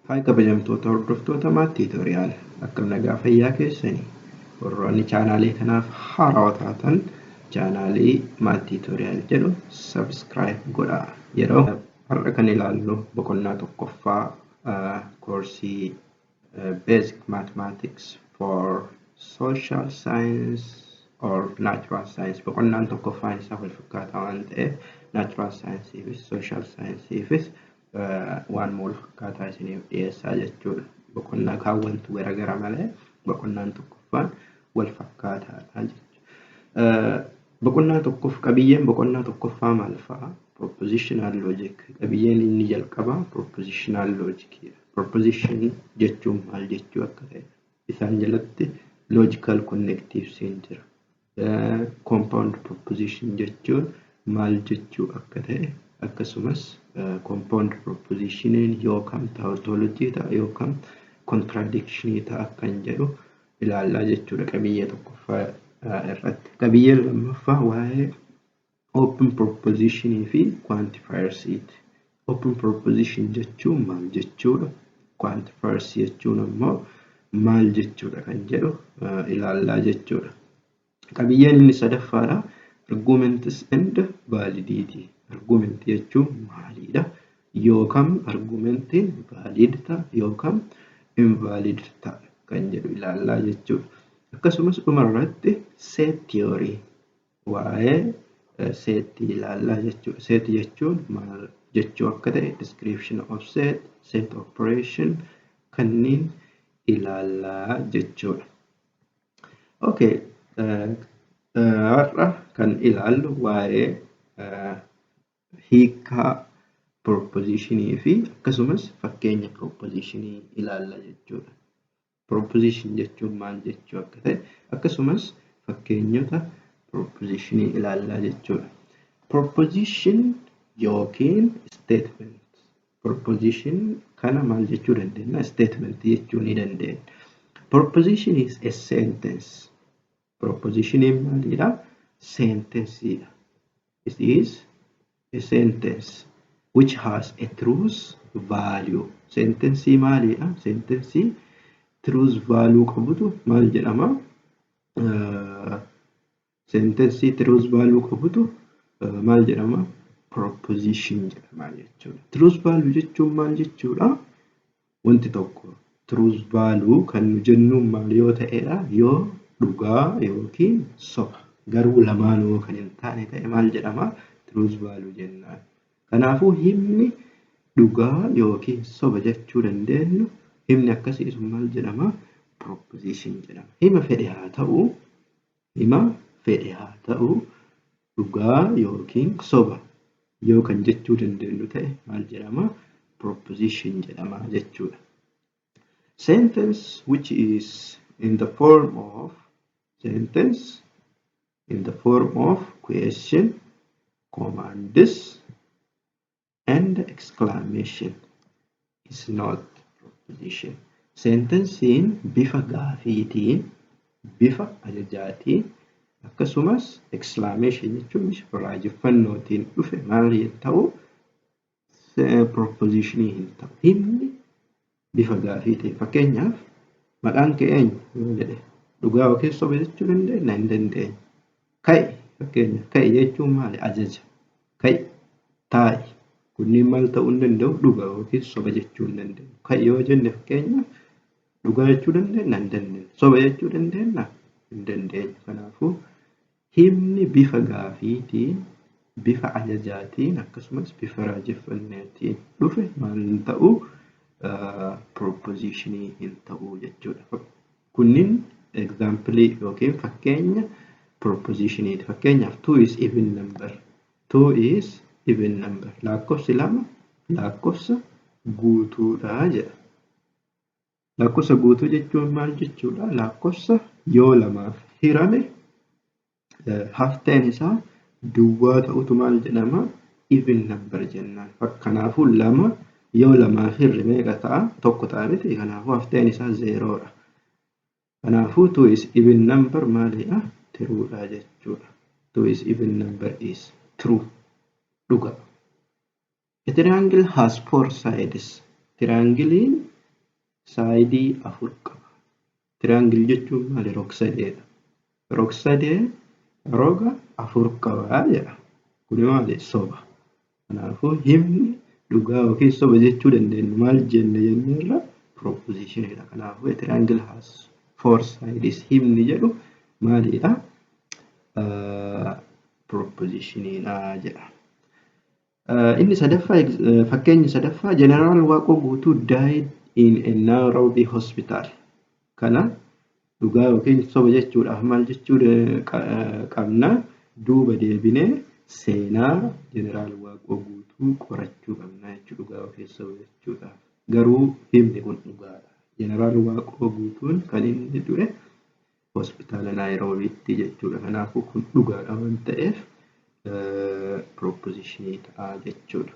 Haa kabajamtoota hordoftoota maatii Tutoriyaal akkam nagaa fayyaa keessanii warroonni chaanaalii kanaaf haarawaa taatan chaanaalii maatii Tutoriyaal jedhu subscribe godhaa. Yeroo har'a kan ilaallu boqonnaa tokkoffaa koorsii Basic Mathematics for Social Science or Natural Science. Boqonnaan tokkoffaan isaa wal fakkaataa waan ta'eef Natural Science fi Social Science waan wal fakkaataa isiniif dhiyeessaa jechuudha. Boqonnaa kaawwantu garagara malee boqonnaan tokkoffaan wal fakkaataadha jechuudha. Boqonnaa tokkoof qabiyyeen boqonnaa tokkoffaa maal fa'a? Propositional logic. Qabiyyeen inni jalqabaa propositional logic. Proposition jechuun maal jechuu akka ta'e isaan jalatti logical connectives jira. Compound proposition jechuun maal jechuu akka ta'e akkasumas compound proposition yookaan tautology ta'a yookaan contradiction ta'a kan jedhu ilaallaa jechuudha qabiyyee tokkoffaa irratti. Qabiyyeen lammaffaa waa'ee open proposition fi quantifiers. Open proposition jechuun maal jechuudha? Quantifiers jechuun immoo maal jechuudha kan jedhu ilaallaa jechuudha. Qabiyyeen inni sadaffaadha. Arguments and validity. Argument jechuun maalidha? Yookaan argumentiin valid ta'a yookaan invalid ta'a kan jedhu ilaallaa jechuudha. Akkasumas dhumarratti set theory waa'ee set ilaallaa jechuudha. Set jechuun maal jechuu akka ta'e description of set, set operation kanneen ilaallaa jechuudha. Okay. Har'a kan ilaallu waa'ee hiikaa propositionii fi akkasumas fakkeenya propositionii ilaalla jechuudha. Proposition jechuun maal jechuu akka ta'e akkasumas fakkeenyota propositionii ilaallaa jechuudha. Proposition yookiin statement. Proposition kana maal jechuu dandeenya? Statement jechuu ni dandeenya. Proposition is a sentence. Proposition maalidha? Sentence. It is a sentence which has a truth value. Sentence maalidha? Sentence truth value qabutu maal jedhama? Sentence truth value qabutu maal jedhama? Proposition jedhama jechuudha. Truth value jechuun maal jechuudha? Wanti tokko truth value kan nu jennu maal yoo ta'edha? Yoo dhugaa yookiin soba garuu lamaanuu kan hin taane ta'e maal jedhama? Truth value jennaan. Kanaafuu himni dhugaa yookiin soba jechuu dandeenyu himni akkasii sun maal jedhama? Proposition jedhama. Hima fedhe haa ta'u dhugaa yookiin soba yoo kan jechuu dandeenyu ta'e maal jedhama? Proposition jedhama jechuudha. Sentence which is in the form of sentence in the form of question, commands, and exclamation is not proposition. Sentencing bifa gaafiitiin, bifa ajajaatiin, akkasumas exclamation jechuun bifa raajeffannootiin dhufe maal ta'u? Propositionii hin ta'u. Himni bifa gaafiitiin fakkeenyaaf maqaan kee eenyu yoo jedhe dhugaa yookiin soba jechuu dandeenya? Hin dandeenyu. Ka'i fakkeenyaaf ka'i jechuun maali? Ajaja. Ka'i taa'i. Kunniin maal ta'uu hin danda'u? Dhugaa yookiin soba jechuu hin dandeenyu. Ka'i yoo jenne fakkeenyaaf dhugaa jechuu dandeenya? Hin dandeenyu. Soba jechuu dandeenya? Hin dandeenyu. Kanaafuu himni bifa gaafiitiin, bifa ajajaatiin akkasumas bifa raajeffannaatiin dhufe maal hin ta'u? Propositionii hin ta'u jechuudha. Kunniin example yookiin fakkeenya propositioniiti. Fakkeenyaaf 2 is even number. 2 is even number. Lakkoofsi 2 lakkoofsa guutuudha jedha. Lakkoofsa guutuu jechuun maal jechuudha? Lakkoofsa yoo lamaaf hirame hafteen isaa duwwaa ta'utu maal jedhama? Even number jennaan. Kanaafuu 2 yoo lamaaf hirre meeqa ta'a? Tokko ta'a miti. Kanaafuu hafteen isaa 0dha. Kanaafuu 2 is even number maalidha? Truudha jechuudha. 2 is even number is true. Dhuga. A triangle has 4 sides. Triangleen saayidii 4 qaba. Tiraangil jechuun maali? Rog-sadeedha. Rog-sadee roga 4 qaba jedha. Kuni maali? Soba. Kanaafuu himni dhugaa yookiin soba jechuu dandeenyu maal jenneerra propositionidha. Kanaafuu a triangle has 4 sides. Himni jedhu maalidha? Propositionidha jedha. Inni sadaffaa fakkeenyi sadaffaa Jeneraal Waaqoo Guutuu died in a Nairobi hospital. Kana dhugaa yookiin soba jechuudhaaf maal jechuu qabna? Duuba deebinee seenaa Jeneraal Waaqoo Guutuu qorachuu qabna jechuudha. Dhugaa yookiin soba jechuudhaaf. Garuu himni kun dhugaadha. Jeneraal Waaqoo Guutuun kan inni du'e hospitaala Naayiroobiitti jechuudha. Kanaafuu kun dhugaadha waan ta'eef propositionidha jechuudha.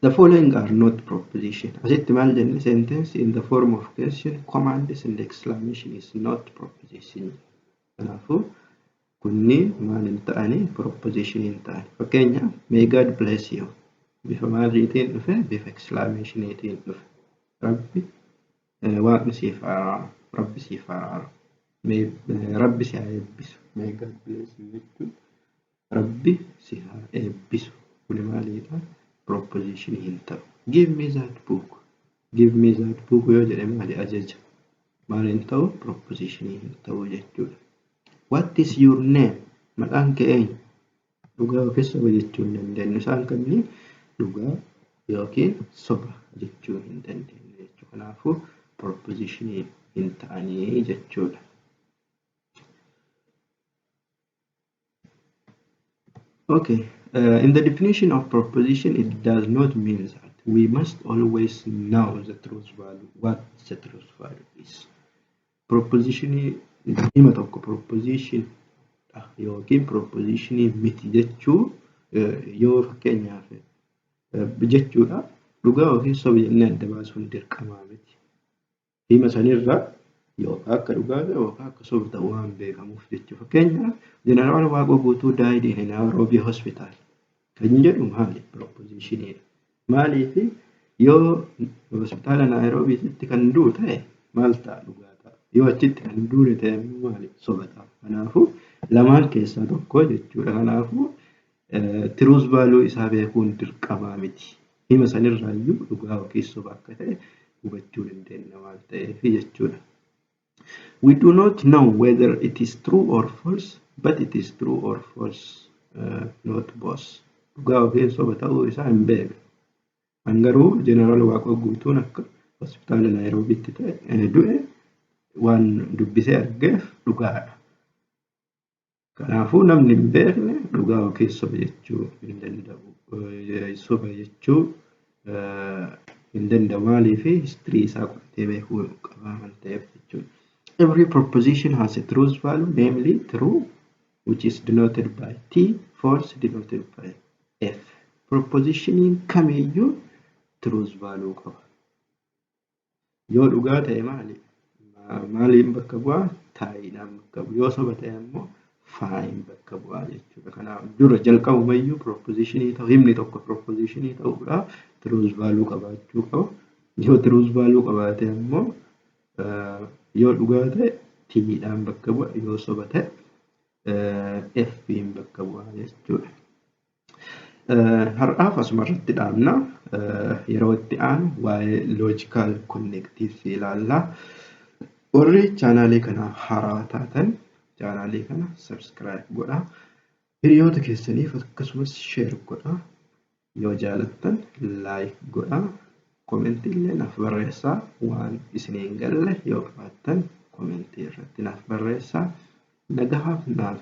The following are not proposition. Asitti maal jenne? Sentence in the form of question, commands and exclamation is not proposition. Kanaafuu kunniin maal hin ta'ani? Proposition hin ta'ani. Fakkeenyaaf may God bless you. Bifa maaliitiin dhufe? Bifa exclamationiitiin dhufe. Rabbi waaqni siif araara. Rabbi siif araara. Rabbi si haa eebbisu. May God bless you jechuun Rabbi si haa eebbisu. Kuni maalidha? Proposition hin ta'u. Give me that book. Give me that book yoo jedhe maali? Ajaja. Maal hin ta'u? Proposition hin ta'u jechuudha. What is your name? Maqaan kee eenyu? Dhugaa yookiin soba jechuu hin dandeenyu. Isaan kanneen dhugaa yookiin soba jechuu hin dandeenyu jechuudha. Kanaafuu proposition hin ta'anii jechuudha. Okay. In the definition of proposition, it does not mean that we must always know the truth value, what the truth value is. Proposition hima tokko proposition yookiin proposition miti jechuu yoo fakkeenyaaf jechuudha. Dhugaa yookiin soba jennee adda baasuun dirqamaa miti. Hima sanirra yookaan akka dhugaa yookaan akka soba ta'uu waan beekamuuf jechuudha. Fakkeenyaaf Jeneraal Waaqoo Guutuu died in a Nairobi hospital. Kan jedhu maali? Propositionidha. Maaliif yoo hospitaala Naayiroobiitti kan du'u ta'e maal ta'a? Dhugaa ta'a. Yoo achitti kan du'e ta'e immoo maali? Soba ta'a. Kanaafuu lamaan keessaa tokko jechuudha. Kanaafuu truth value isaa beekuun dirqamaa miti. Hima sanirraayyuu dhugaa yookiin soba akka ta'e hubachuu dandeenya waan ta'eef jechuudha. We do not know whether it is true or false, but it is true or false, not both. Dhugaa yookiin soba ta'uu isaa hin beeknu. Garuu Jeneraal Waaqoo Guutuun akka hospitaala Naayiroobiitti du'e waan dubbisee argeef dhugaadha. Kanaafuu namni hin beekne dhugaa yookiin soba jechuu hin danda'u. Soba jechuu hin danda'u. Maaliif history isaa qoratee beekuu qaba waan ta'eef jechuudha. Every proposition has a truth value, namely true, which is denoted by T, false denoted by F. Proposition kamiyyuu truth value qaba. Yoo dhugaa ta'e maali? Maaliin bakka bu'aa? Taayiidhaan bakka bu'aa. Yoo soba ta'e immoo faayin bakka bu'aa jechuudha. Kanaaf dura jalqabumayyuu propositionii ta'u himni tokko propositionii ta'uudhaaf truth value qabaachuu qaba. Yoo truth value qabaate immoo yoo dhugaa ta'e T'iidhaan bakka bu'a. Yoo soba ta'e F'iin bakka bu'aa jechuudha. Har'aaf asumarratti dhaabna. Yeroo itti aanu waa'ee logical connectives ilaalla. Warri chaanaalii kanaaf haaraa taatan chaanaalii kana subscribe godhaa. Hiriyoota keessaniif akkasumas share godhaa. Yoo jaalattan like godhaa. Komentii illee naaf barreessaa. Waan isiniin galle yoo qabaattan komentii irratti naaf barreessaa. Nagahaaf naaf